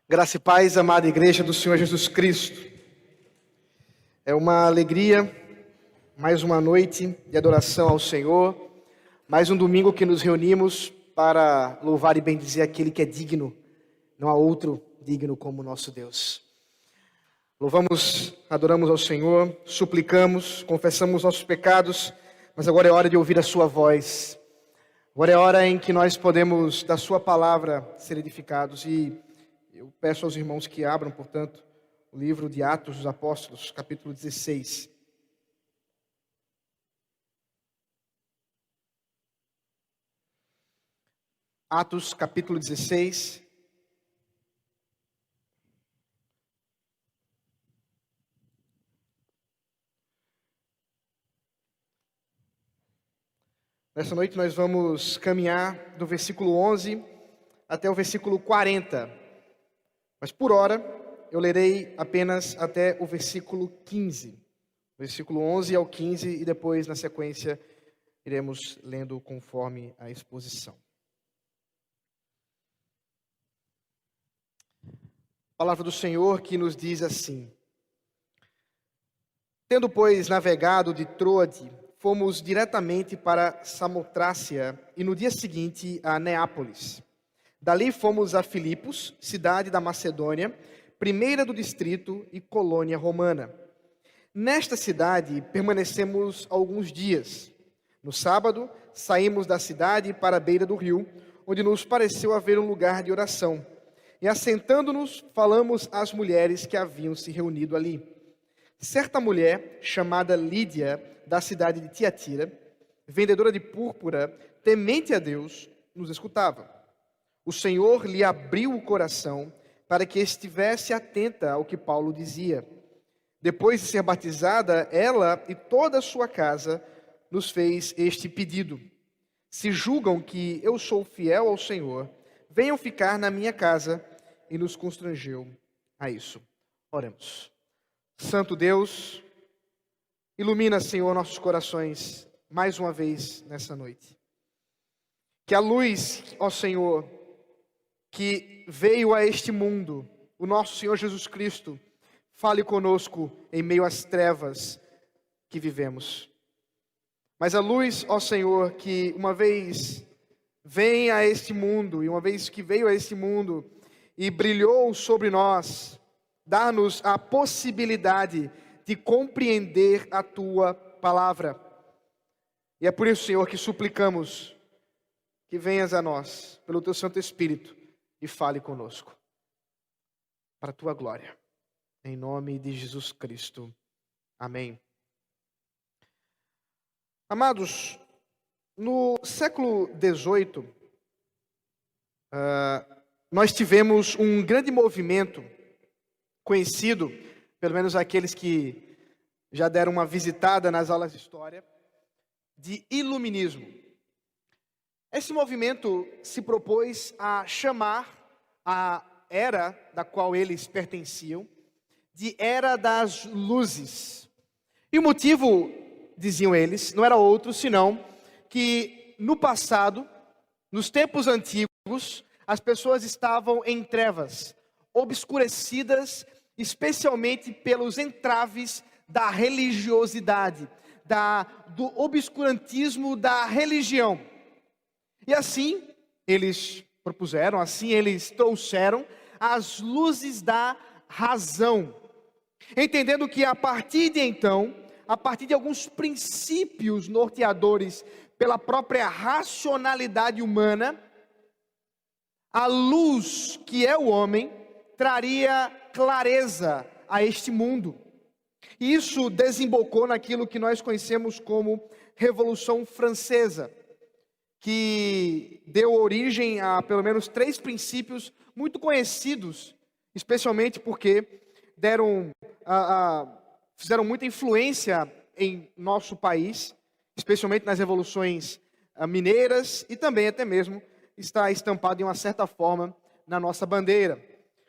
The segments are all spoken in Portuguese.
Graça e paz, amada igreja do Senhor Jesus Cristo. É uma alegria, mais uma noite de adoração ao Senhor, mais um domingo que nos reunimos para louvar e bendizer aquele que é digno, não há outro digno como o nosso Deus. Louvamos, adoramos ao Senhor, suplicamos, confessamos nossos pecados, mas agora é hora de ouvir a sua voz. Agora é hora em que nós podemos, da sua palavra, ser edificados. E eu peço aos irmãos que abram, portanto, o livro de Atos dos Apóstolos, capítulo 16. Atos, capítulo 16. Nessa noite nós vamos caminhar do versículo 11 até o versículo 40. Mas por hora, eu lerei apenas até o versículo 15. Versículo 11 ao 15 e depois, na sequência, iremos lendo conforme a exposição. A palavra do Senhor que nos diz assim: Tendo, pois, navegado de Troade, fomos diretamente para Samotrácia e no dia seguinte a Neápolis. Dali fomos a Filipos, cidade da Macedônia, primeira do distrito e colônia romana. Nesta cidade permanecemos alguns dias. No sábado, saímos da cidade para a beira do rio, onde nos pareceu haver um lugar de oração. E assentando-nos, falamos às mulheres que haviam se reunido ali. Certa mulher, chamada Lídia, da cidade de Tiatira, vendedora de púrpura, temente a Deus, nos escutava. O Senhor lhe abriu o coração para que estivesse atenta ao que Paulo dizia. Depois de ser batizada, ela e toda a sua casa nos fez este pedido: se julgam que eu sou fiel ao Senhor, venham ficar na minha casa, e nos constrangeu a isso. Oremos. Santo Deus, ilumina, Senhor, nossos corações mais uma vez nessa noite. Que a luz, ó Senhor, que veio a este mundo, o nosso Senhor Jesus Cristo, fale conosco em meio às trevas que vivemos. Mas a luz, ó Senhor, que uma vez vem a este mundo, e uma vez que veio a este mundo e brilhou sobre nós, dá-nos a possibilidade de compreender a Tua palavra. E é por isso, Senhor, que suplicamos que venhas a nós, pelo Teu Santo Espírito, e fale conosco, para a Tua glória, em nome de Jesus Cristo, amém. Amados, no século XVIII, nós tivemos um grande movimento, conhecido, pelo menos aqueles que já deram uma visitada nas aulas de história, de iluminismo. Esse movimento se propôs a chamar a era da qual eles pertenciam de Era das Luzes. E o motivo, diziam eles, não era outro senão que no passado, nos tempos antigos, as pessoas estavam em trevas, obscurecidas especialmente pelos entraves da religiosidade, do obscurantismo da religião. E assim eles propuseram, assim eles trouxeram as luzes da razão, entendendo que a partir de então, a partir de alguns princípios norteadores pela própria racionalidade humana, a luz que é o homem traria clareza a este mundo. E isso desembocou naquilo que nós conhecemos como Revolução Francesa, que deu origem a pelo menos 3 princípios muito conhecidos, especialmente porque fizeram muita influência em nosso país, especialmente nas revoluções mineiras, e também até mesmo está estampado de uma certa forma na nossa bandeira.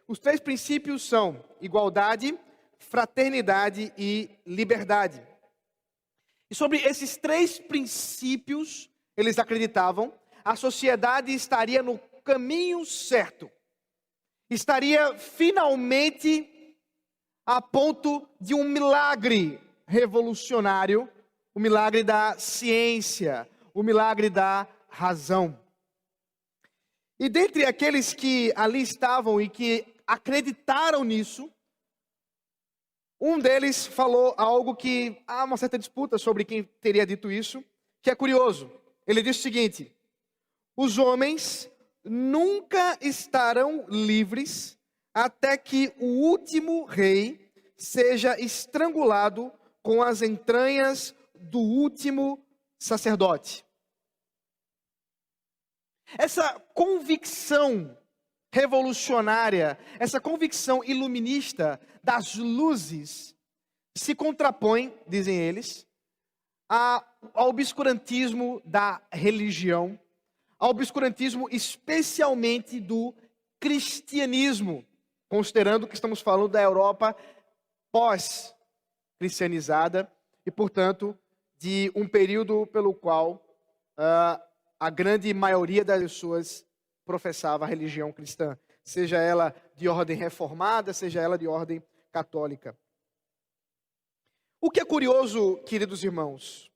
Os 3 princípios são igualdade, fraternidade e liberdade. E sobre esses 3 princípios, eles acreditavam, a sociedade estaria no caminho certo. estaria finalmente a ponto de um milagre revolucionário, o milagre da ciência, o milagre da razão. E dentre aqueles que ali estavam e que acreditaram nisso, um deles falou algo que há uma certa disputa sobre quem teria dito isso, que é curioso. Ele disse o seguinte: os homens nunca estarão livres até que o último rei seja estrangulado com as entranhas do último sacerdote. Essa convicção revolucionária, essa convicção iluminista das luzes, se contrapõe, dizem eles, ao obscurantismo da religião, ao obscurantismo especialmente do cristianismo, considerando que estamos falando da Europa pós-cristianizada e, portanto, de um período pelo qual a grande maioria das pessoas professava a religião cristã, seja ela de ordem reformada, seja ela de ordem católica. O que é curioso, queridos irmãos,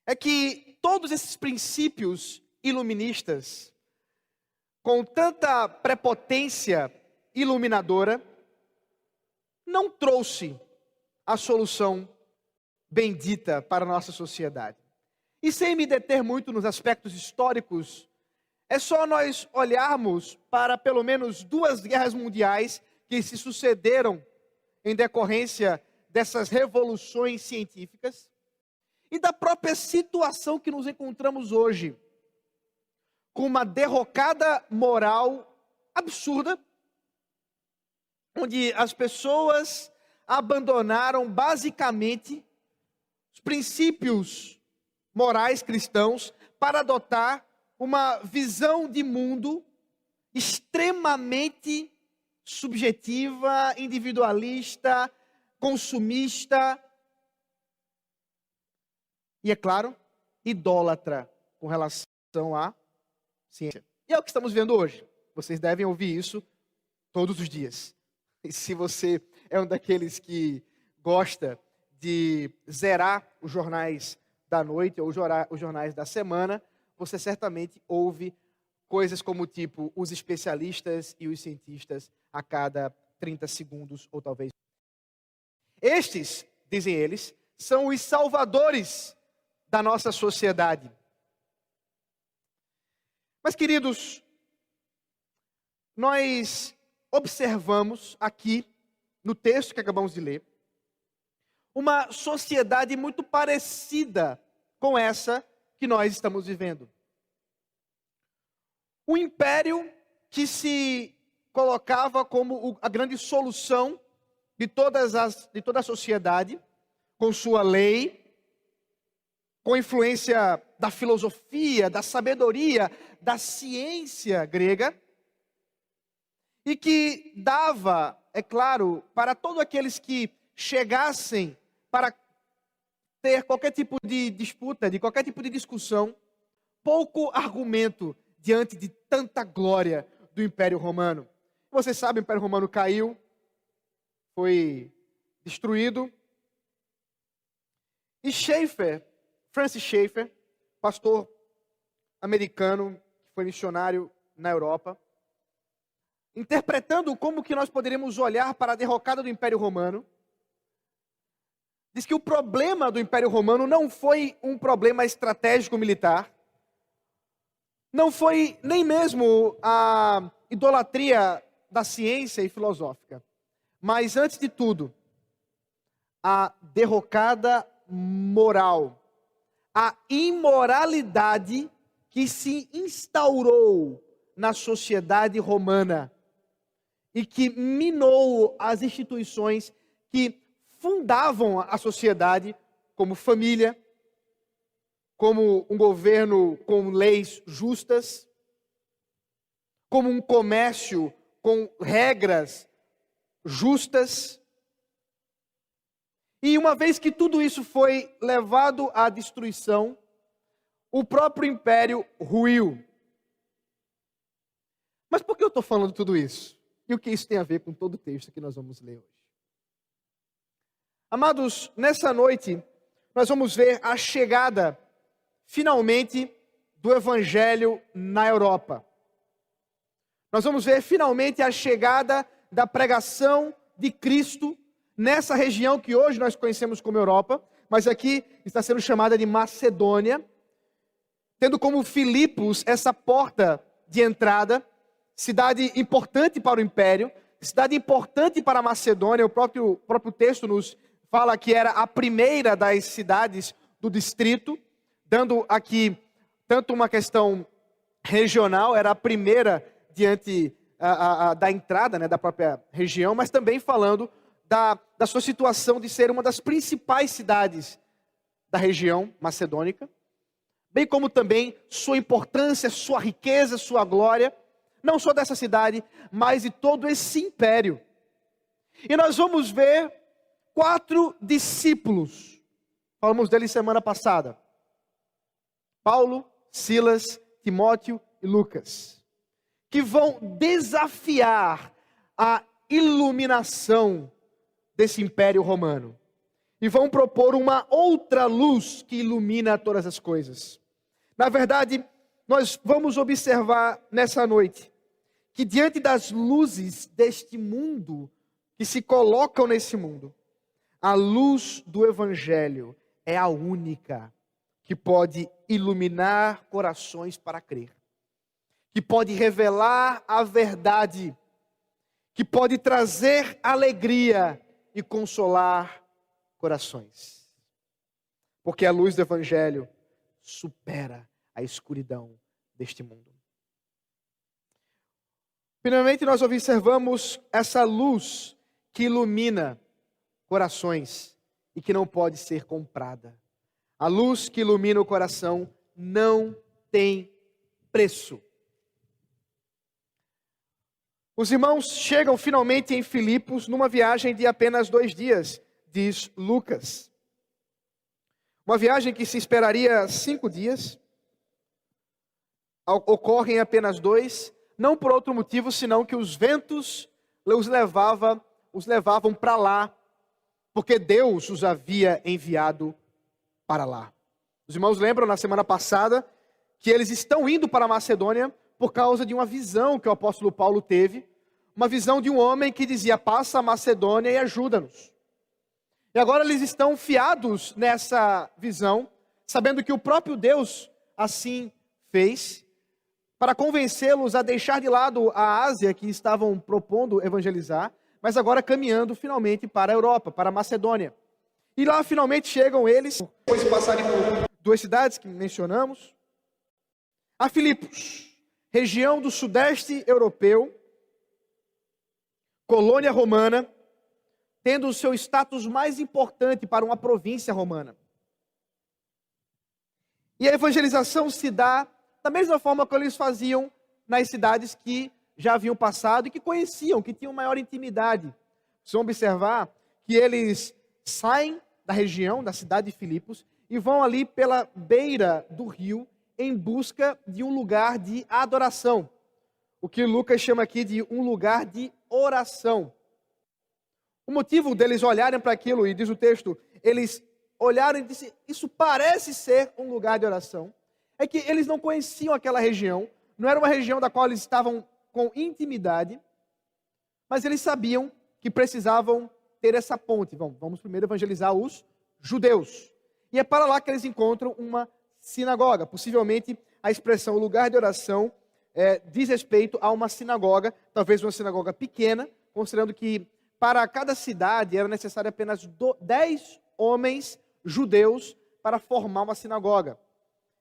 é que todos esses princípios iluministas, com tanta prepotência iluminadora, não trouxe a solução bendita para a nossa sociedade. E sem me deter muito nos aspectos históricos, é só nós olharmos para pelo menos 2 guerras mundiais que se sucederam em decorrência dessas revoluções científicas e da própria situação que nos encontramos hoje, com uma derrocada moral absurda, onde as pessoas abandonaram basicamente os princípios morais cristãos para adotar uma visão de mundo extremamente subjetiva, individualista, consumista e, é claro, idólatra com relação à ciência. E é o que estamos vendo hoje. Vocês devem ouvir isso todos os dias. E se você é um daqueles que gosta de zerar os jornais da noite ou os jornais da semana, você certamente ouve coisas como tipo os especialistas e os cientistas a cada 30 segundos ou talvez. Estes, dizem eles, são os salvadores da nossa sociedade. Mas, queridos, nós observamos aqui, no texto que acabamos de ler, uma sociedade muito parecida com essa que nós estamos vivendo. O império que se colocava como a grande solução de toda a sociedade, com sua lei, com influência da filosofia, da sabedoria, da ciência grega, e que dava, é claro, para todos aqueles que chegassem para ter qualquer tipo de disputa, de qualquer tipo de discussão, pouco argumento diante de tanta glória do Império Romano. Você sabe, o Império Romano caiu, foi destruído. E Francis Schaeffer, pastor americano, que foi missionário na Europa, interpretando como que nós poderíamos olhar para a derrocada do Império Romano, diz que o problema do Império Romano não foi um problema estratégico militar, não foi nem mesmo a idolatria da ciência e filosófica, mas antes de tudo, a derrocada moral, a imoralidade que se instaurou na sociedade romana e que minou as instituições que fundavam a sociedade, como família, como um governo com leis justas, como um comércio com regras justas. E uma vez que tudo isso foi levado à destruição, o próprio império ruiu. Mas por que eu estou falando tudo isso? E o que isso tem a ver com todo o texto que nós vamos ler hoje? Amados, nessa noite, nós vamos ver a chegada, finalmente, do Evangelho na Europa. Nós vamos ver, finalmente, a chegada da pregação de Cristo nessa região que hoje nós conhecemos como Europa, mas aqui está sendo chamada de Macedônia, tendo como Filipos essa porta de entrada, cidade importante para o Império, cidade importante para a Macedônia. O próprio texto nos fala que era a primeira das cidades do distrito, dando aqui tanto uma questão regional, era a primeira diante da entrada, né, da própria região, mas também falando da sua situação de ser uma das principais cidades da região macedônica, bem como também sua importância, sua riqueza, sua glória, não só dessa cidade, mas de todo esse império. E nós vamos ver 4 discípulos, falamos deles semana passada: Paulo, Silas, Timóteo e Lucas, que vão desafiar a iluminação desse império romano e vão propor uma outra luz que ilumina todas as coisas. Na verdade, nós vamos observar nessa noite que diante das luzes deste mundo que se colocam nesse mundo, a luz do Evangelho é a única que pode iluminar corações para crer, que pode revelar a verdade, que pode trazer alegria e consolar corações. Porque a luz do Evangelho supera a escuridão deste mundo. Finalmente, nós observamos essa luz que ilumina corações e que não pode ser comprada. A luz que ilumina o coração não tem preço. Os irmãos chegam finalmente em Filipos numa viagem de apenas 2 dias, diz Lucas. Uma viagem que se esperaria 5 dias, ocorre em apenas 2, não por outro motivo, senão que os ventos os levavam para lá, porque Deus os havia enviado para lá. Os irmãos lembram na semana passada que eles estão indo para a Macedônia por causa de uma visão que o apóstolo Paulo teve, uma visão de um homem que dizia: passa a Macedônia e ajuda-nos. E agora eles estão fiados nessa visão, sabendo que o próprio Deus assim fez, para convencê-los a deixar de lado a Ásia, que estavam propondo evangelizar, mas agora caminhando finalmente para a Europa, para a Macedônia. E lá finalmente chegam eles, depois de passarem por 2 cidades que mencionamos, a Filipos, região do sudeste europeu, colônia romana, tendo o seu status mais importante para uma província romana. E a evangelização se dá da mesma forma que eles faziam nas cidades que já haviam passado e que conheciam, que tinham maior intimidade. Vocês vão observar que eles saem da região, da cidade de Filipos, e vão ali pela beira do rio em busca de um lugar de adoração. O que Lucas chama aqui de um lugar de oração. O motivo deles olharem para aquilo, e diz o texto, eles olharam e disseram: isso parece ser um lugar de oração. É que eles não conheciam aquela região, não era uma região da qual eles estavam com intimidade, mas eles sabiam que precisavam ter essa ponte. Vamos primeiro evangelizar os judeus. E é para lá que eles encontram uma sinagoga. Possivelmente a expressão lugar de oração diz respeito a uma sinagoga, talvez uma sinagoga pequena, considerando que para cada cidade era necessário apenas 10 homens judeus para formar uma sinagoga.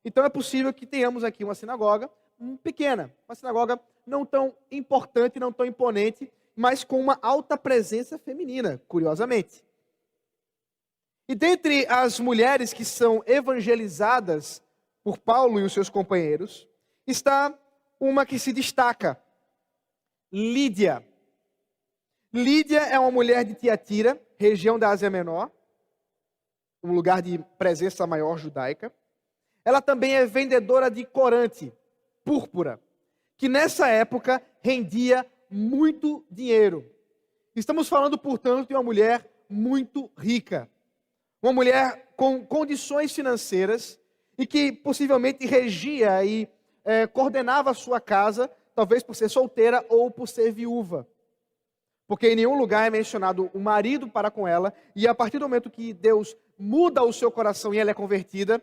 Então é possível que tenhamos aqui uma sinagoga pequena, uma sinagoga não tão importante, não tão imponente, mas com uma alta presença feminina, curiosamente. E dentre as mulheres que são evangelizadas por Paulo e os seus companheiros, está uma que se destaca, Lídia. Lídia é uma mulher de Tiatira, região da Ásia Menor, um lugar de presença maior judaica. Ela também é vendedora de corante, púrpura, que nessa época rendia muito dinheiro. Estamos falando, portanto, de uma mulher muito rica. Uma mulher com condições financeiras e que possivelmente regia e coordenava a sua casa, talvez por ser solteira ou por ser viúva. Porque em nenhum lugar é mencionado o marido para com ela, e a partir do momento que Deus muda o seu coração e ela é convertida,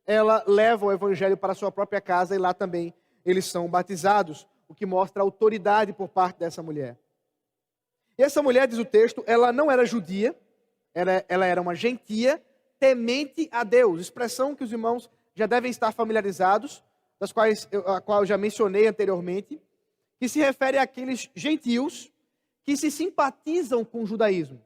ela leva o evangelho para a sua própria casa e lá também eles são batizados, o que mostra a autoridade por parte dessa mulher. E essa mulher, diz o texto, ela não era judia, ela era uma gentia, temente a Deus, expressão que os irmãos já devem estar familiarizados, a qual eu já mencionei anteriormente, que se refere àqueles gentios que se simpatizam com o judaísmo,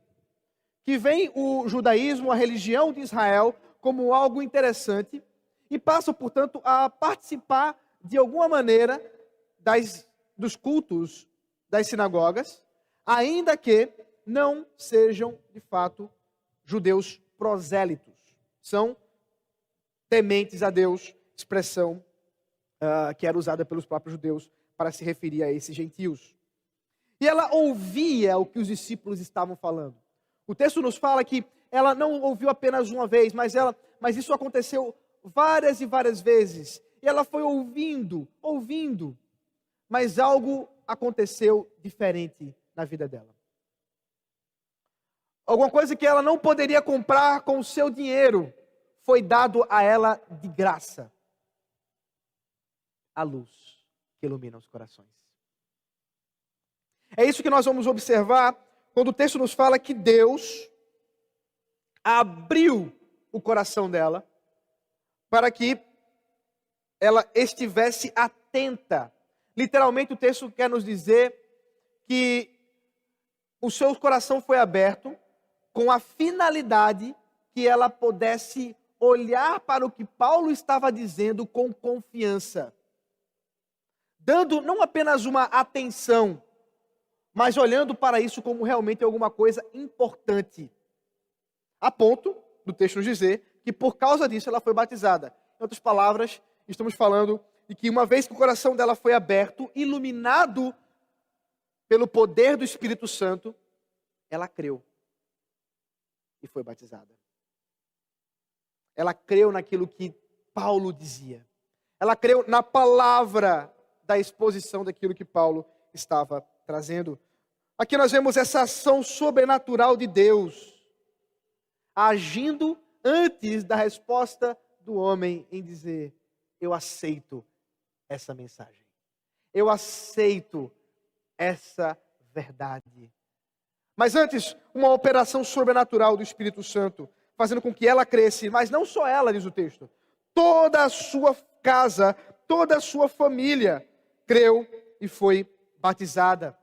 que veem o judaísmo, a religião de Israel, como algo interessante e passam, portanto, a participar de alguma maneira dos cultos das sinagogas, ainda que não sejam, de fato, judeus prosélitos. São tementes a Deus, expressão que era usada pelos próprios judeus para se referir a esses gentios. E ela ouvia o que os discípulos estavam falando. O texto nos fala que ela não ouviu apenas uma vez, mas isso aconteceu várias e várias vezes. E ela foi ouvindo, mas algo aconteceu diferente na vida dela. Alguma coisa que ela não poderia comprar com o seu dinheiro foi dado a ela de graça. A luz que ilumina os corações. É isso que nós vamos observar quando o texto nos fala que Deus abriu o coração dela para que ela estivesse atenta. Literalmente o texto quer nos dizer que o seu coração foi aberto com a finalidade que ela pudesse olhar para o que Paulo estava dizendo com confiança. Dando não apenas uma atenção, mas olhando para isso como realmente alguma coisa importante. A ponto do texto nos dizer que por causa disso ela foi batizada. Em outras palavras, estamos falando de que uma vez que o coração dela foi aberto, iluminado pelo poder do Espírito Santo, ela creu e foi batizada. Ela creu naquilo que Paulo dizia. Ela creu na palavra da exposição daquilo que Paulo estava trazendo. Aqui nós vemos essa ação sobrenatural de Deus, agindo antes da resposta do homem em dizer: eu aceito essa mensagem. Eu aceito essa verdade. Mas antes, uma operação sobrenatural do Espírito Santo, fazendo com que ela cresça, mas não só ela, diz o texto, toda a sua casa, toda a sua família creu e foi batizada.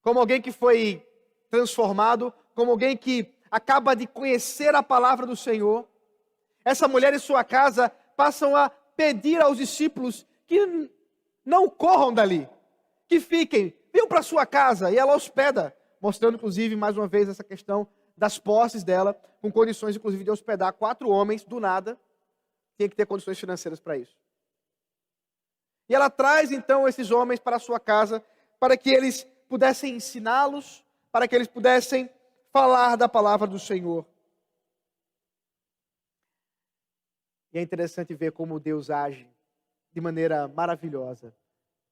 Como alguém que foi transformado, como alguém que acaba de conhecer a palavra do Senhor, essa mulher e sua casa passam a pedir aos discípulos que não corram dali, que fiquem, venham para sua casa, e ela hospeda, mostrando inclusive mais uma vez essa questão das posses dela, com condições inclusive de hospedar 4 homens do nada, tinha que ter condições financeiras para isso. E ela traz então esses homens para a sua casa, para que eles pudessem ensiná-los, para que eles pudessem falar da palavra do Senhor. E é interessante ver como Deus age de maneira maravilhosa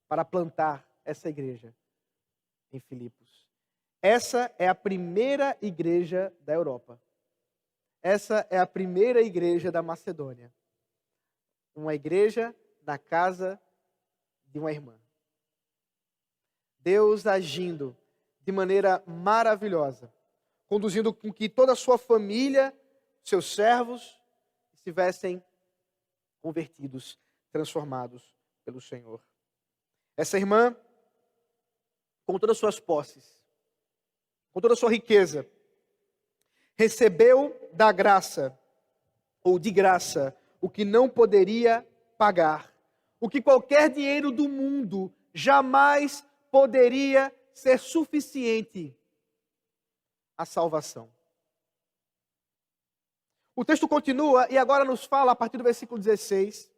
para plantar essa igreja em Filipos. Essa é a primeira igreja da Europa. Essa é a primeira igreja da Macedônia. Uma igreja na casa de uma irmã. Deus agindo de maneira maravilhosa, conduzindo com que toda a sua família, seus servos, estivessem convertidos, transformados pelo Senhor. Essa irmã, com todas as suas posses, com toda a sua riqueza, recebeu da graça, ou de graça, o que não poderia pagar, o que qualquer dinheiro do mundo jamais poderia ser suficiente à salvação. O texto continua e agora nos fala, a partir do versículo 16,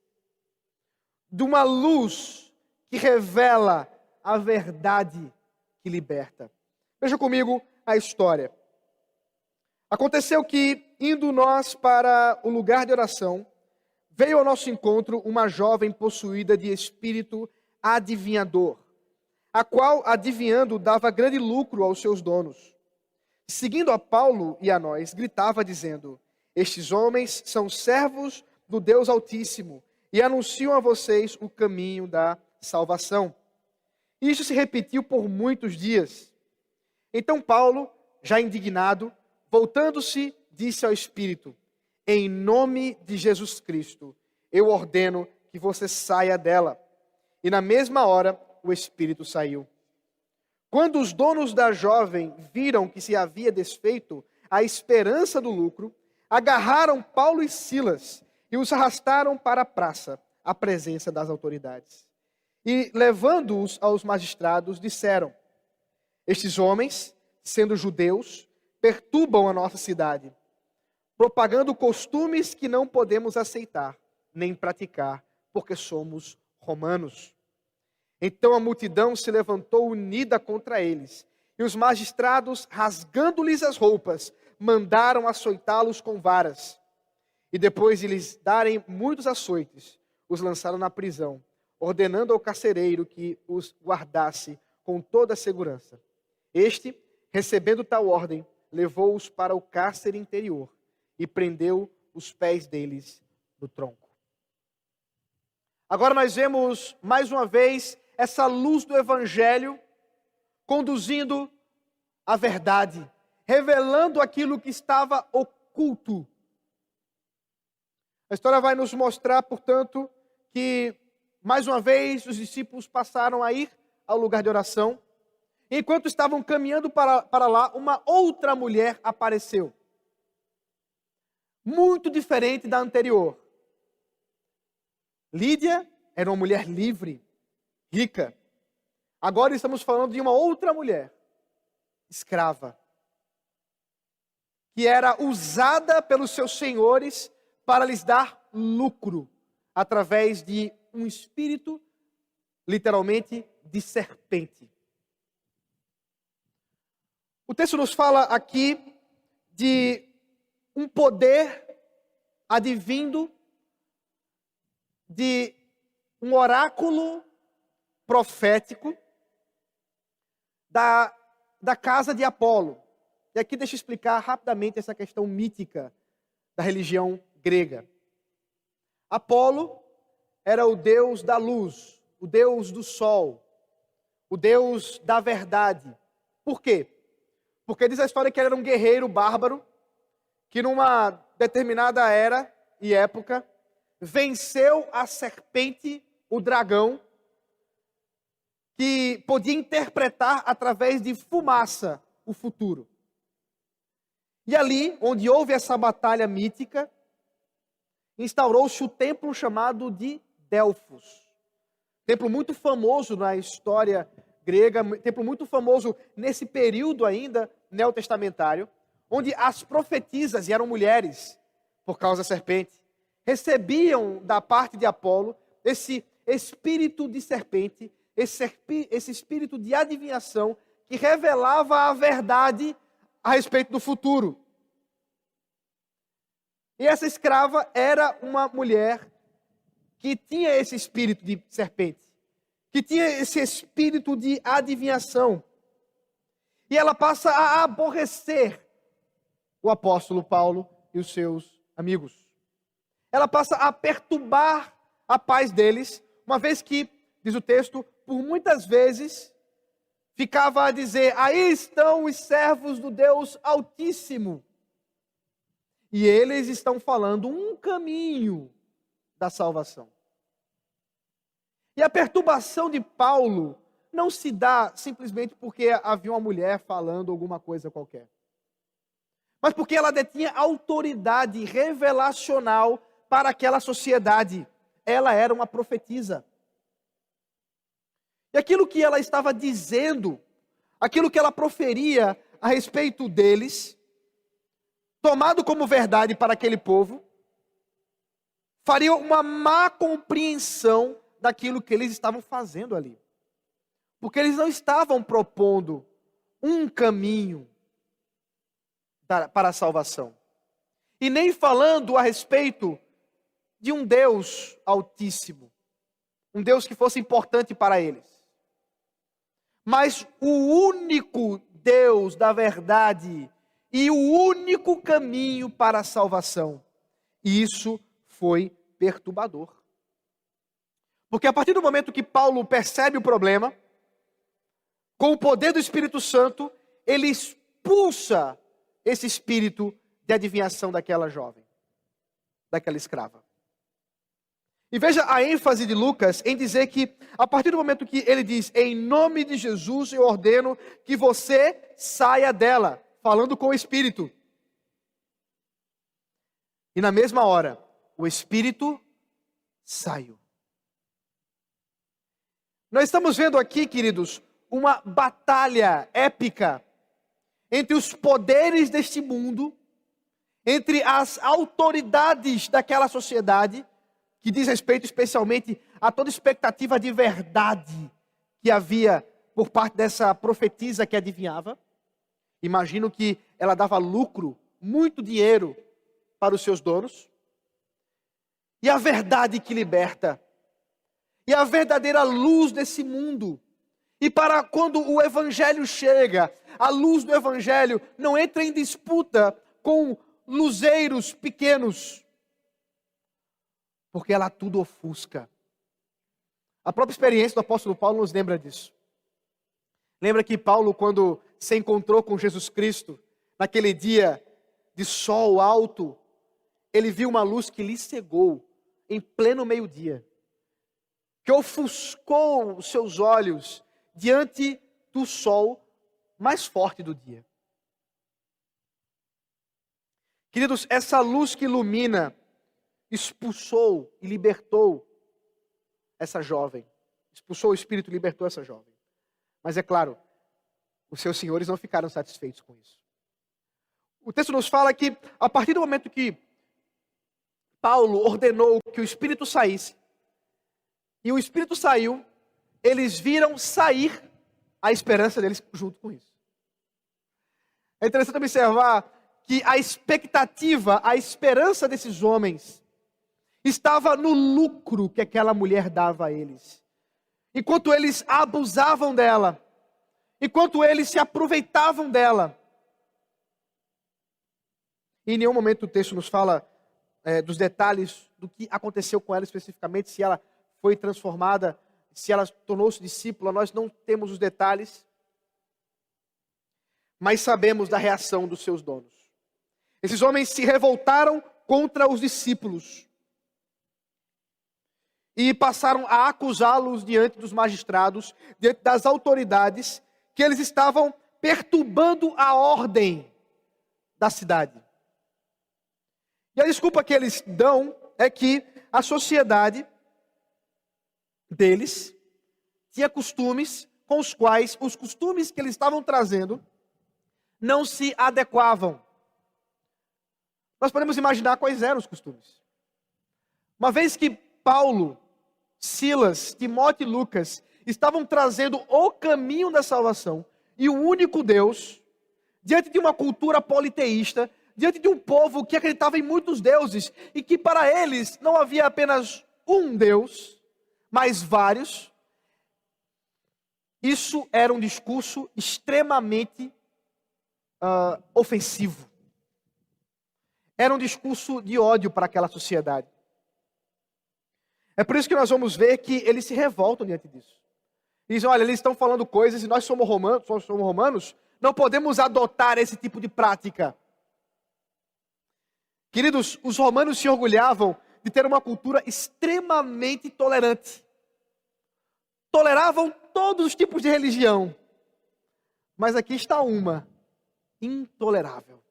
de uma luz que revela a verdade que liberta. Veja comigo a história. Aconteceu que, indo nós para o lugar de oração, veio ao nosso encontro uma jovem possuída de espírito adivinhador, a qual, adivinhando, dava grande lucro aos seus donos. Seguindo a Paulo e a nós, gritava dizendo: estes homens são servos do Deus Altíssimo e anunciam a vocês o caminho da salvação. Isso se repetiu por muitos dias. Então Paulo, já indignado, voltando-se, disse ao Espírito: em nome de Jesus Cristo, eu ordeno que você saia dela. E na mesma hora, o Espírito saiu. Quando os donos da jovem viram que se havia desfeito a esperança do lucro, agarraram Paulo e Silas e os arrastaram para a praça, à presença das autoridades. E, levando-os aos magistrados, disseram: estes homens, sendo judeus, perturbam a nossa cidade, propagando costumes que não podemos aceitar, nem praticar, porque somos romanos. Então a multidão se levantou unida contra eles, e os magistrados, rasgando-lhes as roupas, mandaram açoitá-los com varas. E depois de lhes darem muitos açoites, os lançaram na prisão, ordenando ao carcereiro que os guardasse com toda a segurança. Este, recebendo tal ordem, levou-os para o cárcere interior e prendeu os pés deles no tronco. Agora nós vemos mais uma vez essa luz do Evangelho conduzindo a verdade, revelando aquilo que estava oculto. A história vai nos mostrar, portanto, que mais uma vez os discípulos passaram a ir ao lugar de oração. Enquanto estavam caminhando para lá, uma outra mulher apareceu. Muito diferente da anterior. Lídia era uma mulher livre, rica. Agora estamos falando de uma outra mulher, escrava, que era usada pelos seus senhores para lhes dar lucro, através de um espírito, literalmente, de serpente. O texto nos fala aqui de um poder advindo de um oráculo profético da casa de Apolo. E aqui deixa eu explicar rapidamente essa questão mítica da religião grega. Apolo era o deus da luz, o deus do sol, o deus da verdade. Por quê? Porque diz a história que ele era um guerreiro bárbaro, que numa determinada era e época, venceu a serpente, o dragão, que podia interpretar através de fumaça o futuro. E ali, onde houve essa batalha mítica, instaurou-se o templo chamado de Delfos. Templo muito famoso na história grega, templo muito famoso nesse período ainda neotestamentário, onde as profetisas, e eram mulheres, por causa da serpente, recebiam da parte de Apolo esse espírito de serpente, esse espírito de adivinhação que revelava a verdade a respeito do futuro. E essa escrava era uma mulher que tinha esse espírito de serpente, que tinha esse espírito de adivinhação. E ela passa a aborrecer o apóstolo Paulo e os seus amigos. Ela passa a perturbar a paz deles, uma vez que, diz o texto, por muitas vezes ficava a dizer: aí estão os servos do Deus Altíssimo. E eles estão falando um caminho da salvação. E a perturbação de Paulo não se dá simplesmente porque havia uma mulher falando alguma coisa qualquer, mas porque ela detinha autoridade revelacional para aquela sociedade. Ela era uma profetisa. E aquilo que ela estava dizendo, aquilo que ela proferia a respeito deles, tomado como verdade para aquele povo, faria uma má compreensão daquilo que eles estavam fazendo ali. Porque eles não estavam propondo um caminho para a salvação. E nem falando a respeito de um Deus altíssimo. Um Deus que fosse importante para eles. Mas o único Deus da verdade e o único caminho para a salvação. E isso foi perturbador. Porque a partir do momento que Paulo percebe o problema, com o poder do Espírito Santo, ele expulsa esse espírito de adivinhação daquela jovem, daquela escrava. E veja a ênfase de Lucas em dizer que, a partir do momento que ele diz, em nome de Jesus eu ordeno que você saia dela, falando com o espírito. E na mesma hora, o espírito saiu. Nós estamos vendo aqui, queridos, uma batalha épica entre os poderes deste mundo, entre as autoridades daquela sociedade, que diz respeito especialmente a toda expectativa de verdade que havia por parte dessa profetisa que adivinhava. Imagino que ela dava lucro, muito dinheiro para os seus donos. E a verdade que liberta. E a verdadeira luz desse mundo. E para quando o evangelho chega, a luz do evangelho não entra em disputa com luzeiros pequenos. Porque ela tudo ofusca. A própria experiência do apóstolo Paulo nos lembra disso. Lembra que Paulo, quando se encontrou com Jesus Cristo, naquele dia de sol alto, ele viu uma luz que lhe cegou em pleno meio-dia, que ofuscou os seus olhos diante do sol mais forte do dia. Queridos, essa luz que ilumina expulsou e libertou essa jovem. Expulsou o espírito e libertou essa jovem. Mas é claro, os seus senhores não ficaram satisfeitos com isso. O texto nos fala que, a partir do momento que Paulo ordenou que o espírito saísse, e o espírito saiu, eles viram sair a esperança deles junto com isso. É interessante observar que a expectativa, a esperança desses homens estava no lucro que aquela mulher dava a eles. Enquanto eles abusavam dela, enquanto eles se aproveitavam dela. Em nenhum momento o texto nos fala dos detalhes do que aconteceu com ela especificamente, se ela foi transformada, se ela tornou-se discípula, nós não temos os detalhes, mas sabemos da reação dos seus donos. Esses homens se revoltaram contra os discípulos e passaram a acusá-los diante dos magistrados, diante das autoridades, que eles estavam perturbando a ordem da cidade. E a desculpa que eles dão é que a sociedade deles tinha costumes com os quais os costumes que eles estavam trazendo não se adequavam. Nós podemos imaginar quais eram os costumes. Uma vez que Paulo, Silas, Timóteo e Lucas estavam trazendo o caminho da salvação e o único Deus, diante de uma cultura politeísta, diante de um povo que acreditava em muitos deuses e que para eles não havia apenas um Deus, mas vários. Isso era um discurso extremamente ofensivo. Era um discurso de ódio para aquela sociedade. É por isso que nós vamos ver que eles se revoltam diante disso. Dizem, olha, eles estão falando coisas e nós somos romanos, não podemos adotar esse tipo de prática. Queridos, os romanos se orgulhavam de ter uma cultura extremamente tolerante. Toleravam todos os tipos de religião. Mas aqui está uma intolerável.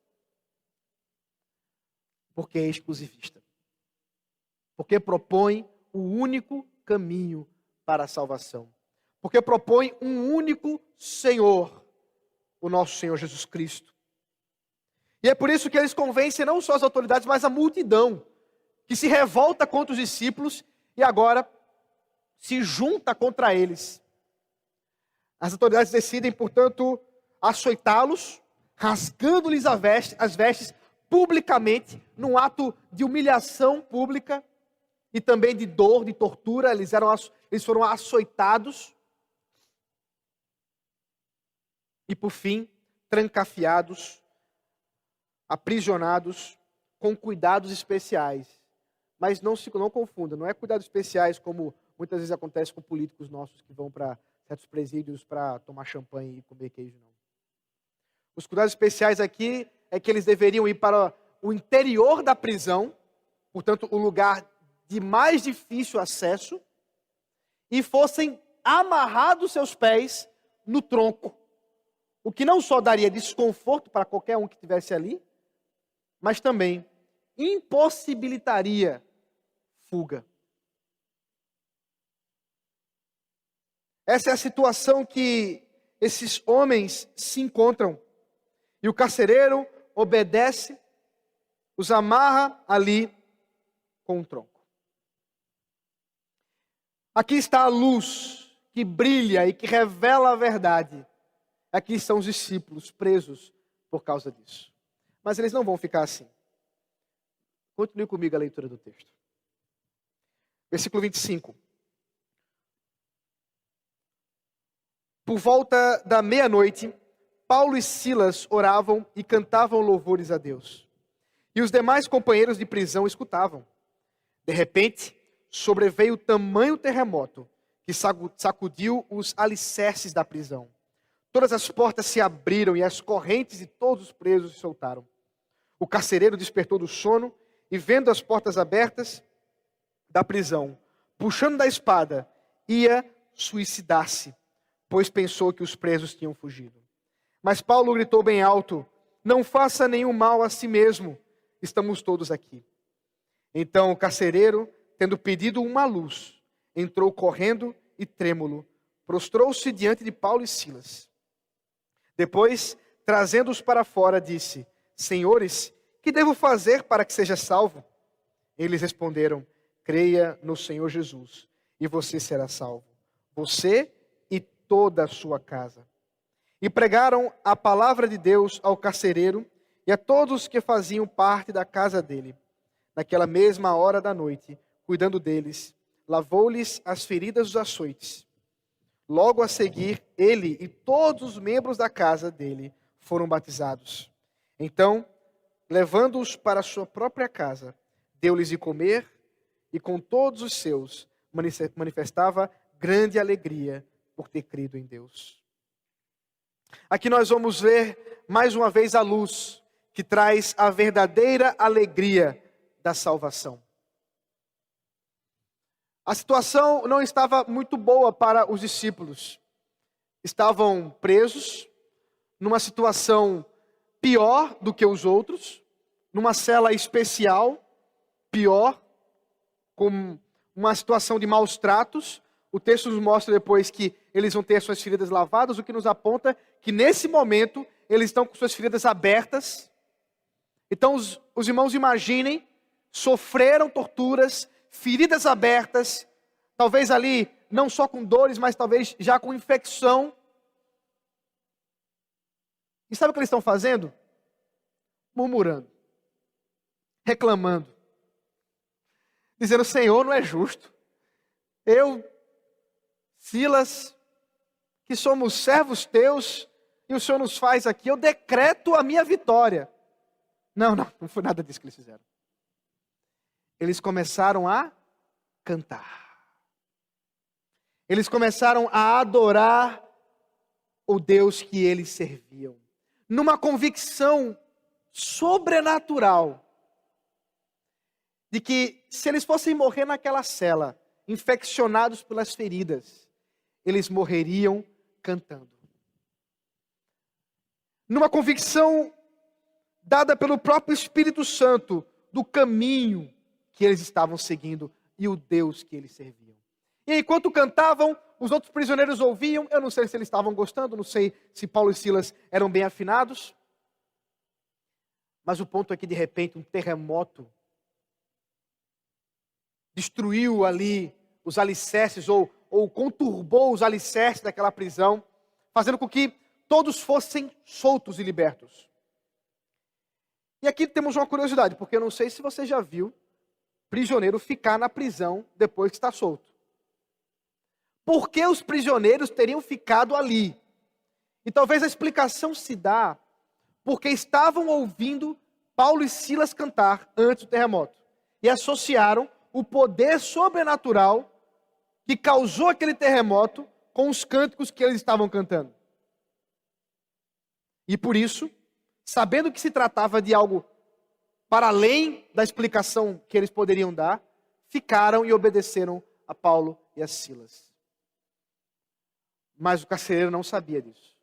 Porque é exclusivista. Porque propõe o único caminho para a salvação. Porque propõe um único Senhor, o nosso Senhor Jesus Cristo. E é por isso que eles convencem não só as autoridades, mas a multidão, que se revolta contra os discípulos e agora se junta contra eles. As autoridades decidem, portanto, açoitá-los, rasgando-lhes as vestes publicamente, num ato de humilhação pública e também de dor, de tortura. Eles foram açoitados e, por fim, trancafiados, aprisionados com cuidados especiais. Mas não confunda, não é cuidados especiais como muitas vezes acontece com políticos nossos que vão para certos presídios para tomar champanhe e comer queijo, não. Os cuidados especiais aqui é que eles deveriam ir para o interior da prisão, portanto, o lugar de mais difícil acesso, e fossem amarrados seus pés no tronco, o que não só daria desconforto para qualquer um que estivesse ali, mas também impossibilitaria fuga. Essa é a situação que esses homens se encontram. E o carcereiro obedece, os amarra ali com um tronco. Aqui está a luz que brilha e que revela a verdade. Aqui estão os discípulos presos por causa disso. Mas eles não vão ficar assim. Continue comigo a leitura do texto. Versículo 25. Por volta da meia-noite, Paulo e Silas oravam e cantavam louvores a Deus. E os demais companheiros de prisão escutavam. De repente, sobreveio tamanho terremoto que sacudiu os alicerces da prisão. Todas as portas se abriram e as correntes de todos os presos se soltaram. O carcereiro despertou do sono e, vendo as portas abertas da prisão, puxando da espada, ia suicidar-se, pois pensou que os presos tinham fugido. Mas Paulo gritou bem alto: não faça nenhum mal a si mesmo, estamos todos aqui. Então o carcereiro, tendo pedido uma luz, entrou correndo e trêmulo, prostrou-se diante de Paulo e Silas. Depois, trazendo-os para fora, disse: senhores, que devo fazer para que seja salvo? Eles responderam: creia no Senhor Jesus, e você será salvo, você e toda a sua casa. E pregaram a palavra de Deus ao carcereiro e a todos que faziam parte da casa dele. Naquela mesma hora da noite, cuidando deles, lavou-lhes as feridas dos açoites. Logo a seguir, ele e todos os membros da casa dele foram batizados. Então, levando-os para a sua própria casa, deu-lhes de comer e com todos os seus manifestava grande alegria por ter crido em Deus. Aqui nós vamos ver mais uma vez a luz que traz a verdadeira alegria da salvação. A situação não estava muito boa para os discípulos. Estavam presos, numa situação pior do que os outros, numa cela especial, pior, com uma situação de maus tratos. O texto nos mostra depois que eles vão ter as suas feridas lavadas, o que nos aponta que nesse momento eles estão com suas feridas abertas. Então os irmãos imaginem, sofreram torturas, feridas abertas, talvez ali não só com dores, mas talvez já com infecção. E sabe o que eles estão fazendo? Murmurando, reclamando, dizendo: Senhor, não é justo. Eu, Silas, que somos servos teus, e o Senhor nos faz aqui, eu decreto a minha vitória. Não foi nada disso que eles fizeram. Eles começaram a cantar. Eles começaram a adorar o Deus que eles serviam, numa convicção sobrenatural de que se eles fossem morrer naquela cela, infeccionados pelas feridas, eles morreriam cantando. Numa convicção dada pelo próprio Espírito Santo do caminho que eles estavam seguindo e o Deus que eles serviam. E enquanto cantavam, os outros prisioneiros ouviam. Eu não sei se eles estavam gostando, não sei se Paulo e Silas eram bem afinados. Mas o ponto é que de repente um terremoto destruiu ali os alicerces ou conturbou os alicerces daquela prisão. fazendo com que todos fossem soltos e libertos. E aqui temos uma curiosidade, porque eu não sei se você já viu prisioneiro ficar na prisão depois que está solto. Por que os prisioneiros teriam ficado ali? E talvez a explicação se dá porque estavam ouvindo Paulo e Silas cantar antes do terremoto. E associaram o poder sobrenatural que causou aquele terremoto com os cânticos que eles estavam cantando. E por isso, sabendo que se tratava de algo para além da explicação que eles poderiam dar, ficaram e obedeceram a Paulo e a Silas. Mas o carcereiro não sabia disso.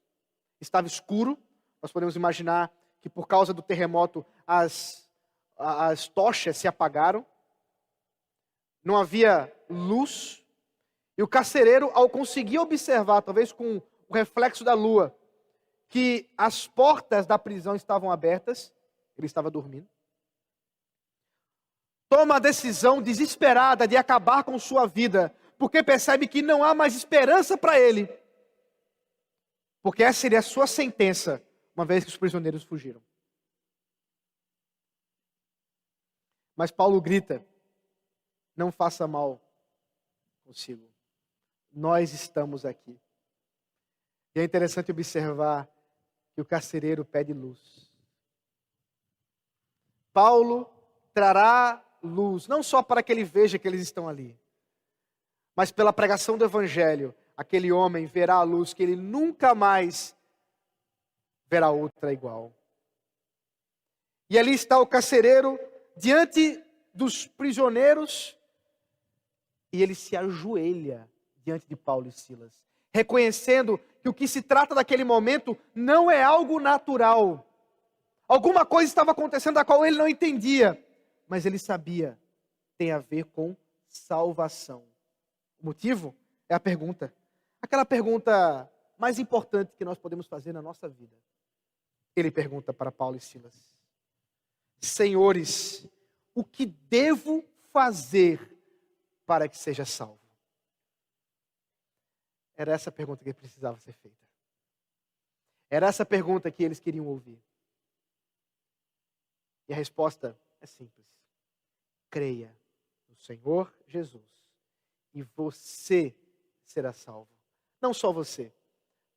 Estava escuro, nós podemos imaginar que por causa do terremoto as tochas se apagaram, não havia luz, e o carcereiro, ao conseguir observar, talvez com o reflexo da lua, que as portas da prisão estavam abertas, ele estava dormindo, toma a decisão desesperada de acabar com sua vida, porque percebe que não há mais esperança para ele, porque essa seria a sua sentença, uma vez que os prisioneiros fugiram. Mas Paulo grita: não faça mal consigo, nós estamos aqui. E é interessante observar que o carcereiro pede luz. Paulo trará luz, não só para que ele veja que eles estão ali, mas pela pregação do evangelho, aquele homem verá a luz que ele nunca mais verá outra igual. E ali está o carcereiro diante dos prisioneiros e ele se ajoelha diante de Paulo e Silas, reconhecendo que o que se trata daquele momento não é algo natural. Alguma coisa estava acontecendo da qual ele não entendia, mas ele sabia, tem a ver com salvação. O motivo é a pergunta, aquela pergunta mais importante que nós podemos fazer na nossa vida. Ele pergunta para Paulo e Silas: senhores, o que devo fazer para que seja salvo? Era essa a pergunta que precisava ser feita. Era essa a pergunta que eles queriam ouvir. E a resposta é simples: creia no Senhor Jesus e você será salvo. Não só você,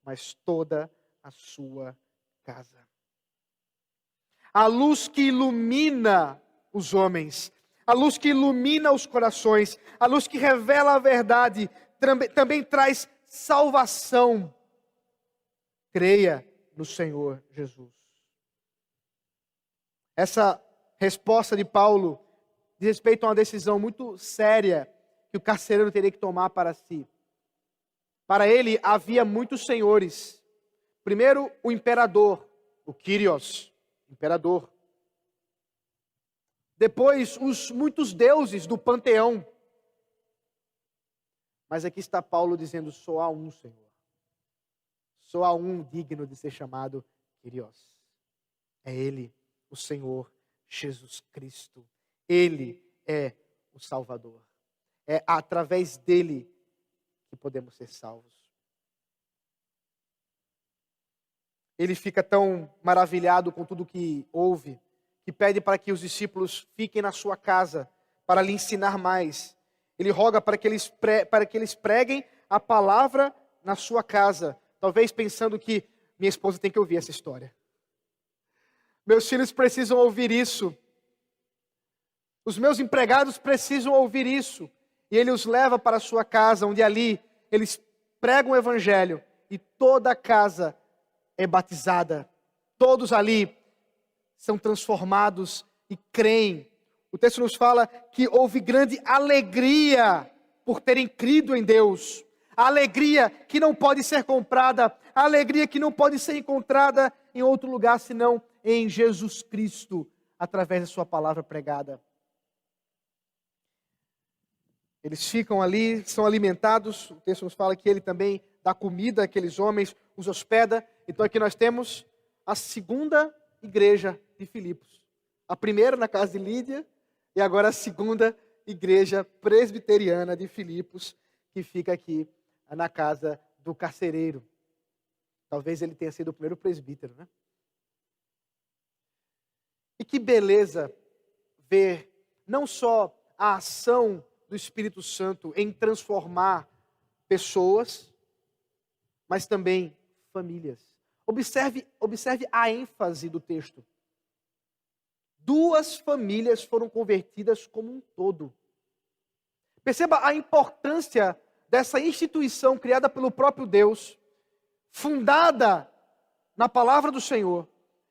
mas toda a sua casa. A luz que ilumina os homens, a luz que ilumina os corações, a luz que revela a verdade, também traz salvação. Creia no Senhor Jesus. Essa resposta de Paulo diz respeito a uma decisão muito séria que o carcereiro teria que tomar para si. Para ele havia muitos senhores. Primeiro, o imperador, o Kyrios, imperador. Depois, os muitos deuses do panteão. Mas aqui está Paulo dizendo: só há um Senhor. Só há um digno de ser chamado Kyrios. É Ele, o Senhor Jesus Cristo. Ele é o Salvador. É através dele que podemos ser salvos. Ele fica tão maravilhado com tudo que ouve, que pede para que os discípulos fiquem na sua casa, para lhe ensinar mais. Ele roga para que eles preguem a palavra na sua casa, talvez pensando que minha esposa tem que ouvir essa história. Meus filhos precisam ouvir isso. Os meus empregados precisam ouvir isso. E ele os leva para a sua casa, onde ali eles pregam o evangelho e toda a casa é batizada. Todos ali são transformados e creem. O texto nos fala que houve grande alegria por terem crido em Deus. A alegria que não pode ser comprada, a alegria que não pode ser encontrada em outro lugar senão em Jesus Cristo, através da sua palavra pregada. Eles ficam ali, são alimentados. O texto nos fala que ele também dá comida àqueles homens, os hospeda. Então aqui nós temos a segunda igreja de Filipos. A primeira na casa de Lídia e agora a segunda igreja presbiteriana de Filipos, que fica aqui na casa do carcereiro. Talvez ele tenha sido o primeiro presbítero, né? E que beleza ver não só a ação do Espírito Santo em transformar pessoas, mas também famílias. Observe a ênfase do texto. 2 famílias foram convertidas como um todo. Perceba a importância dessa instituição criada pelo próprio Deus, fundada na palavra do Senhor,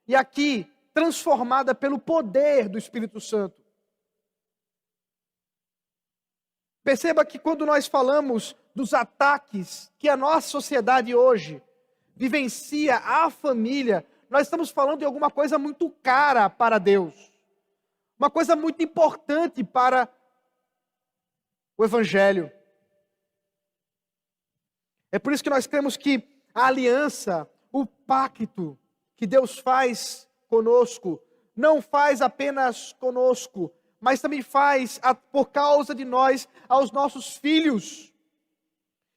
e aqui transformada pelo poder do Espírito Santo. Perceba que quando nós falamos dos ataques que a nossa sociedade hoje vivencia à família, nós estamos falando de alguma coisa muito cara para Deus. Uma coisa muito importante para o Evangelho. É por isso que nós cremos que a aliança, o pacto que Deus faz conosco, não faz apenas conosco, mas também faz por causa de nós aos nossos filhos.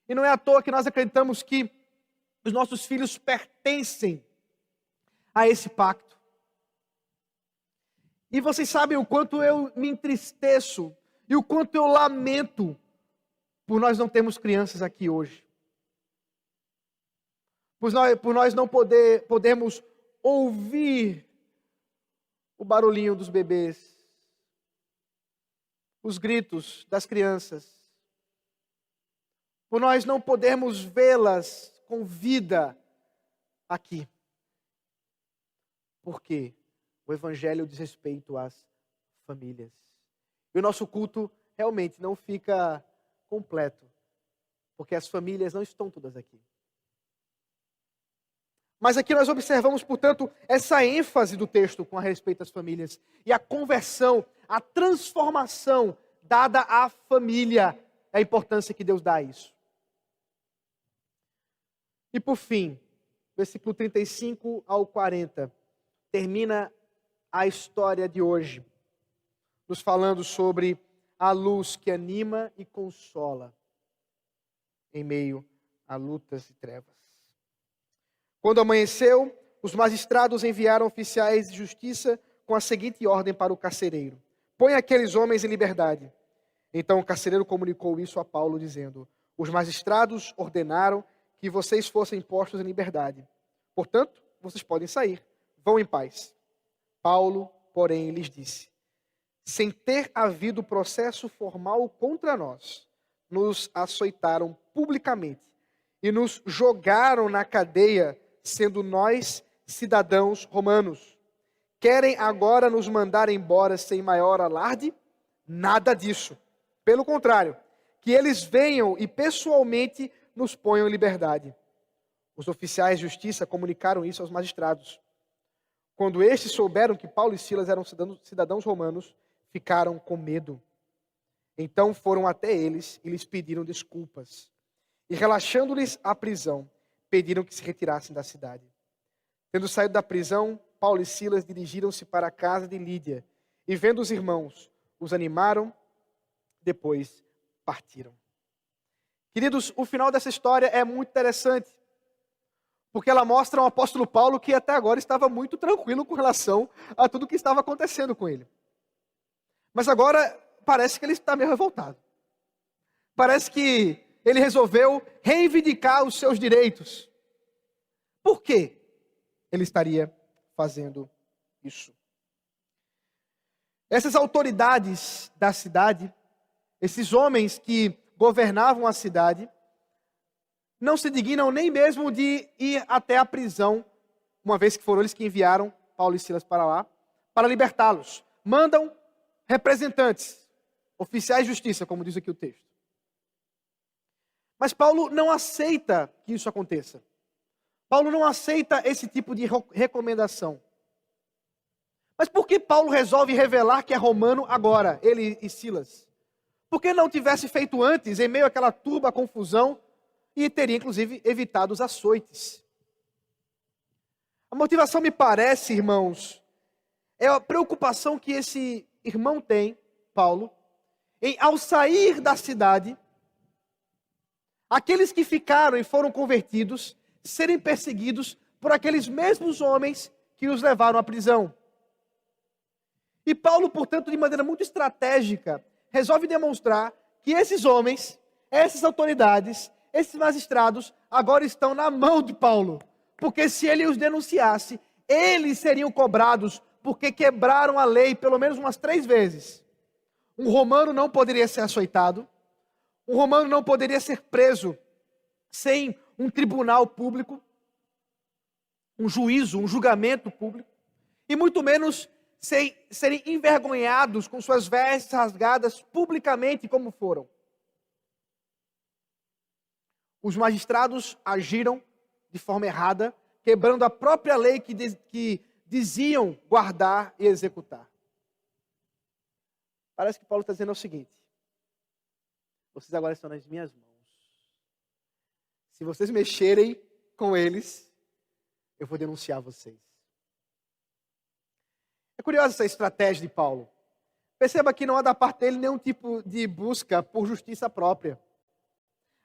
E não é à toa que nós acreditamos que os nossos filhos pertencem a esse pacto. E vocês sabem o quanto eu me entristeço e o quanto eu lamento por nós não termos crianças aqui hoje. Por nós não podermos ouvir o barulhinho dos bebês, os gritos das crianças, por nós não podermos vê-las com vida aqui. Por quê? O Evangelho diz respeito às famílias. E o nosso culto realmente não fica completo, porque as famílias não estão todas aqui. Mas aqui nós observamos, portanto, essa ênfase do texto com a respeito às famílias. E a conversão, a transformação dada à família, a importância que Deus dá a isso. E por fim, versículo 35 ao 40, termina a história de hoje, nos falando sobre a luz que anima e consola em meio a lutas e trevas. Quando amanheceu, os magistrados enviaram oficiais de justiça com a seguinte ordem para o carcereiro: põe aqueles homens em liberdade. Então o carcereiro comunicou isso a Paulo, dizendo: os magistrados ordenaram que vocês fossem postos em liberdade. Portanto, vocês podem sair. Vão em paz. Paulo, porém, lhes disse: sem ter havido processo formal contra nós, nos açoitaram publicamente e nos jogaram na cadeia, sendo nós cidadãos romanos. Querem agora nos mandar embora sem maior alarde? Nada disso. Pelo contrário, que eles venham e pessoalmente nos ponham em liberdade. Os oficiais de justiça comunicaram isso aos magistrados. Quando estes souberam que Paulo e Silas eram cidadãos romanos, ficaram com medo. Então foram até eles e lhes pediram desculpas. E relaxando-lhes a prisão, pediram que se retirassem da cidade. Tendo saído da prisão, Paulo e Silas dirigiram-se para a casa de Lídia. E vendo os irmãos, os animaram, depois partiram. Queridos, o final dessa história é muito interessante, porque ela mostra ao apóstolo Paulo que até agora estava muito tranquilo com relação a tudo o que estava acontecendo com ele. Mas agora parece que ele está meio revoltado. Parece que ele resolveu reivindicar os seus direitos. Por que ele estaria fazendo isso? Essas autoridades da cidade, esses homens que governavam a cidade, não se dignam nem mesmo de ir até a prisão, uma vez que foram eles que enviaram Paulo e Silas para lá, para libertá-los. Mandam representantes, oficiais de justiça, como diz aqui o texto. Mas Paulo não aceita que isso aconteça. Paulo não aceita esse tipo de recomendação. Mas por que Paulo resolve revelar que é romano agora, ele e Silas? Por que não tivesse feito antes, em meio àquela turba confusão, e teria inclusive evitado os açoites? A motivação, me parece, irmãos, é a preocupação que esse irmão tem, Paulo, em ao sair da cidade, aqueles que ficaram e foram convertidos serem perseguidos por aqueles mesmos homens que os levaram à prisão. E Paulo, portanto, de maneira muito estratégica, resolve demonstrar que esses homens, essas autoridades, esses magistrados, agora estão na mão de Paulo. Porque se ele os denunciasse, eles seriam cobrados porque quebraram a lei pelo menos umas 3 vezes. Um romano não poderia ser açoitado, um romano não poderia ser preso sem um tribunal público, um juízo, um julgamento público, e muito menos sem serem envergonhados com suas vestes rasgadas publicamente como foram. Os magistrados agiram de forma errada, quebrando a própria lei que diziam guardar e executar. Parece que Paulo está dizendo o seguinte: vocês agora estão nas minhas mãos. Se vocês mexerem com eles, eu vou denunciar vocês. É curiosa essa estratégia de Paulo. Perceba que não há da parte dele nenhum tipo de busca por justiça própria.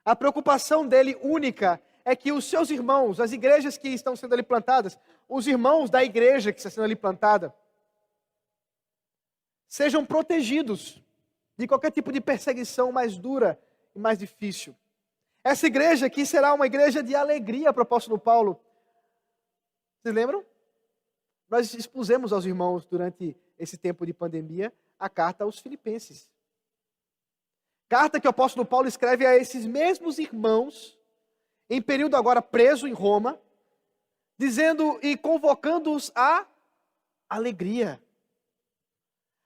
A preocupação dele única é que os seus irmãos, as igrejas que estão sendo ali plantadas, os irmãos da igreja que está sendo ali plantada, sejam protegidos de qualquer tipo de perseguição mais dura e mais difícil. Essa igreja aqui será uma igreja de alegria para o apóstolo Paulo. Vocês lembram? Nós expusemos aos irmãos durante esse tempo de pandemia a carta aos Filipenses. Carta que o apóstolo Paulo escreve a esses mesmos irmãos, em período agora preso em Roma, dizendo e convocando-os à alegria.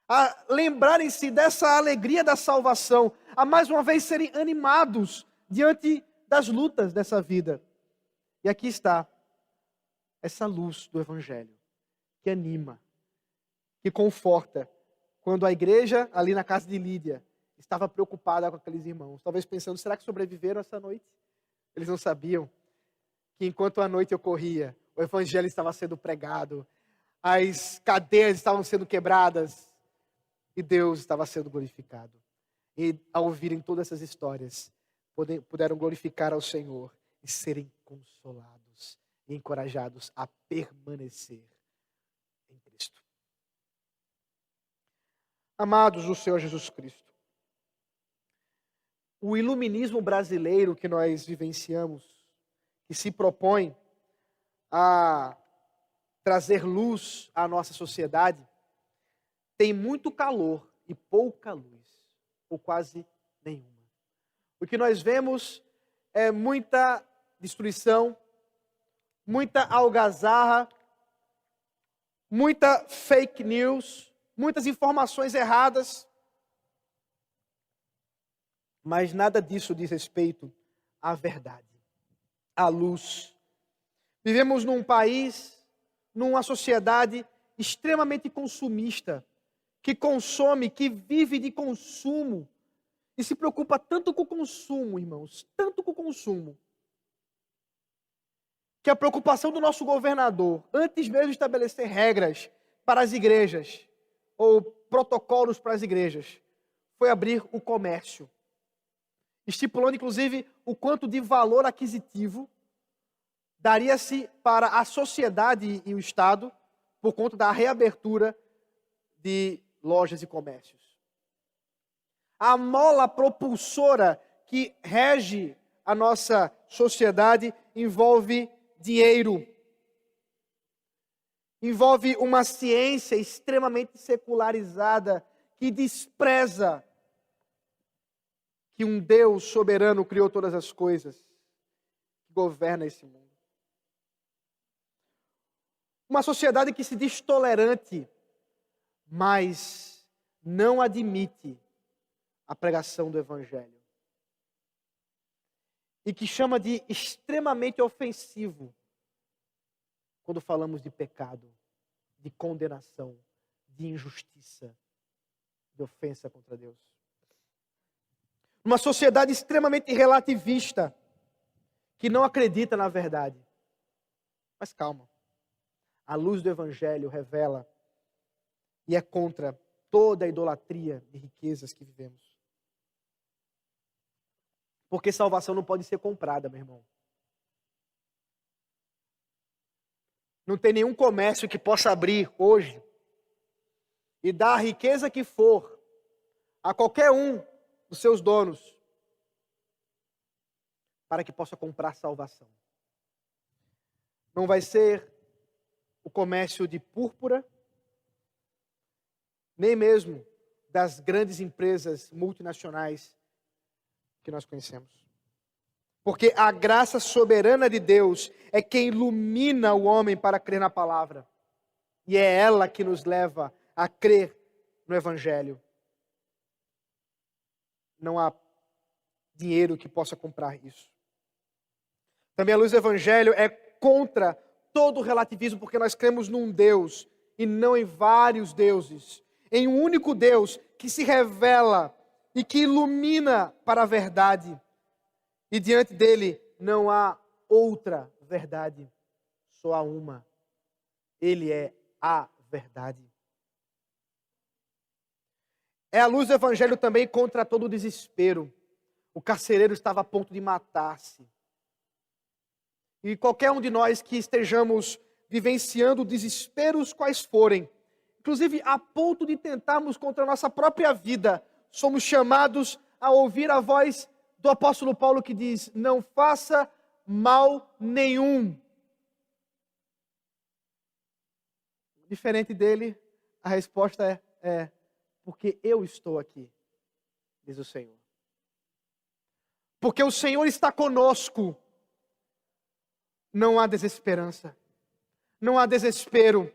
A lembrarem-se dessa alegria da salvação, a mais uma vez serem animados diante das lutas dessa vida. E aqui está essa luz do Evangelho, que anima, que conforta, quando a igreja ali na casa de Lídia estava preocupada com aqueles irmãos, talvez pensando, será que sobreviveram essa noite? Eles não sabiam que enquanto a noite ocorria, o Evangelho estava sendo pregado, as cadeias estavam sendo quebradas, e Deus estava sendo glorificado. E ao ouvirem todas essas histórias, puderam glorificar ao Senhor e serem consolados e encorajados a permanecer em Cristo. Amados do Senhor Jesus Cristo, o iluminismo brasileiro que nós vivenciamos, que se propõe a trazer luz à nossa sociedade, tem muito calor e pouca luz, ou quase nenhuma. O que nós vemos é muita destruição, muita algazarra, muita fake news, muitas informações erradas, mas nada disso diz respeito à verdade, à luz. Vivemos num país, numa sociedade extremamente consumista, que consome, que vive de consumo, e se preocupa tanto com o consumo, irmãos, tanto com o consumo, que a preocupação do nosso governador, antes mesmo de estabelecer regras para as igrejas, ou protocolos para as igrejas, foi abrir o comércio, estipulando inclusive o quanto de valor aquisitivo daria-se para a sociedade e o Estado por conta da reabertura de lojas e comércios. A mola propulsora que rege a nossa sociedade envolve dinheiro, envolve uma ciência extremamente secularizada que despreza que um Deus soberano criou todas as coisas, que governa esse mundo. Uma sociedade que se diz tolerante, mas não admite a pregação do Evangelho. E que chama de extremamente ofensivo quando falamos de pecado, de condenação, de injustiça, de ofensa contra Deus. Uma sociedade extremamente relativista, que não acredita na verdade. Mas calma, a luz do Evangelho revela e é contra toda a idolatria de riquezas que vivemos. Porque salvação não pode ser comprada, meu irmão. Não tem nenhum comércio que possa abrir hoje e dar a riqueza que for a qualquer um dos seus donos para que possa comprar salvação. Não vai ser o comércio de púrpura, nem mesmo das grandes empresas multinacionais que nós conhecemos. Porque a graça soberana de Deus é quem ilumina o homem para crer na palavra. E é ela que nos leva a crer no Evangelho. Não há dinheiro que possa comprar isso. Também a luz do Evangelho é contra todo o relativismo, porque nós cremos num Deus e não em vários deuses. Em um único Deus que se revela e que ilumina para a verdade. E diante dele não há outra verdade, só há uma. Ele é a verdade. É a luz do Evangelho também contra todo o desespero. O carcereiro estava a ponto de matar-se. E qualquer um de nós que estejamos vivenciando desesperos quais forem, inclusive a ponto de tentarmos contra a nossa própria vida, somos chamados a ouvir a voz do apóstolo Paulo que diz: não faça mal nenhum. Diferente dele, a resposta é porque eu estou aqui, diz o Senhor. Porque o Senhor está conosco. Não há desesperança, não há desespero,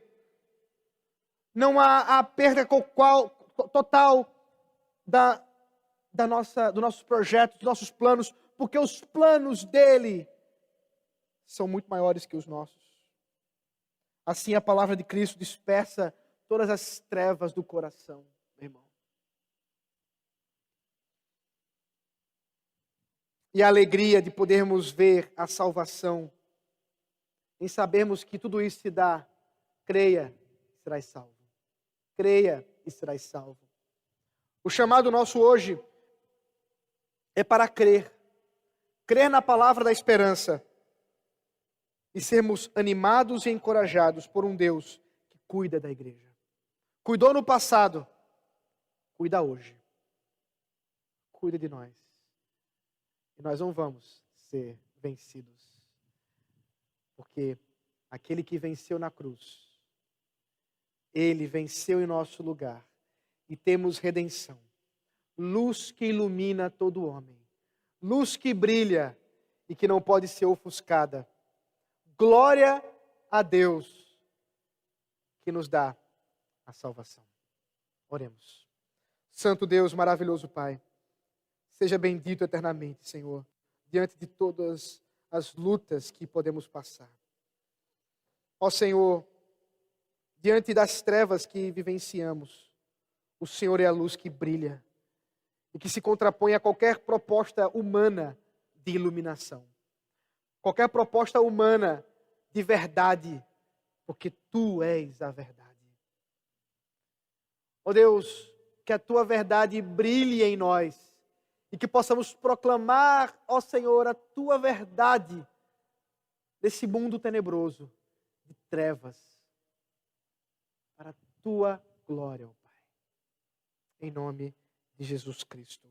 não há a perda total dos nossos projetos, dos nossos planos, porque os planos dele são muito maiores que os nossos. Assim a palavra de Cristo dispersa todas as trevas do coração, meu irmão. E a alegria de podermos ver a salvação, em sabermos que tudo isso se dá, creia e serás salvo. Creia e serás salvo. O chamado nosso hoje é para crer. Crer na palavra da esperança. E sermos animados e encorajados por um Deus que cuida da igreja. Cuidou no passado, cuida hoje. Cuida de nós. E nós não vamos ser vencidos. Porque aquele que venceu na cruz, ele venceu em nosso lugar. E temos redenção. Luz que ilumina todo homem. Luz que brilha e que não pode ser ofuscada. Glória a Deus que nos dá a salvação. Oremos. Santo Deus, maravilhoso Pai, seja bendito eternamente, Senhor, diante de todas as lutas que podemos passar. Ó Senhor, diante das trevas que vivenciamos, o Senhor é a luz que brilha e que se contrapõe a qualquer proposta humana de iluminação. Qualquer proposta humana de verdade, porque Tu és a verdade. Ó Deus, que a Tua verdade brilhe em nós e que possamos proclamar, ó Senhor, a Tua verdade nesse mundo tenebroso de trevas, para a Tua glória, ó Pai. Em nome de Jesus Cristo.